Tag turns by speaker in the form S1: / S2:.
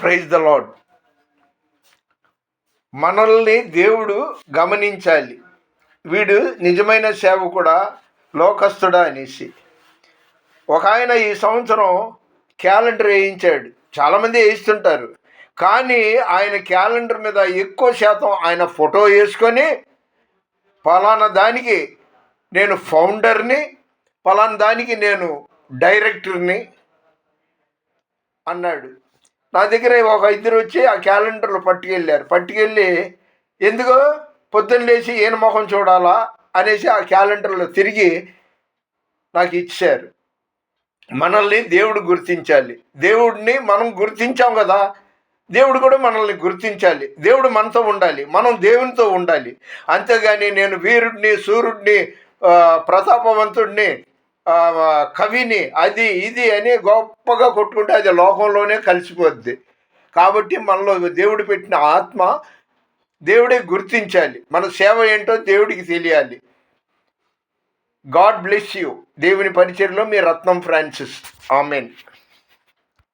S1: Praise the lord. మనల్ని దేవుడు గమనించాలి, వీడు నిజమైన సేవకుడా లోకస్తుడా అనేసి. ఒక ఆయన ఈ సంవత్సరం క్యాలెండర్ వేయించాడు. చాలామంది వేయిస్తుంటారు, కానీ ఆయన క్యాలెండర్ మీద ఎక్కువ శాతం ఆయన ఫోటో వేసుకొని పలానా దానికి నేను ఫౌండర్ని, పలానా దానికి నేను డైరెక్టర్ని అన్నాడు. నా దగ్గర ఒక ఇద్దరు వచ్చి ఆ క్యాలెండర్లు పట్టుకెళ్ళి ఎందుకో పొద్దున్న లేచి ఈయన ముఖం చూడాలా అనేసి ఆ క్యాలెండర్లో తిరిగి నాకు ఇచ్చారు. మనల్ని దేవుడు గుర్తించాలి. దేవుడిని మనం గుర్తించాం కదా, దేవుడు కూడా మనల్ని గుర్తించాలి. దేవుడు మనతో ఉండాలి, మనం దేవునితో ఉండాలి. అంతేగాని నేను వీరుడిని, సూర్యుడిని, ప్రతాపవంతుడిని, కవిని, అది ఇది అని గొప్పగా కొట్టుకుంటే అది లోకంలోనే కలిసిపోద్ది. కాబట్టి మనలో దేవుడు పెట్టిన ఆత్మ దేవుడే గుర్తించాలి. మన సేవ ఏంటో దేవుడికి తెలియాలి. God bless you. దేవుని పరిచర్లో మీ రత్నం ఫ్రాన్సిస్. ఆమెన్.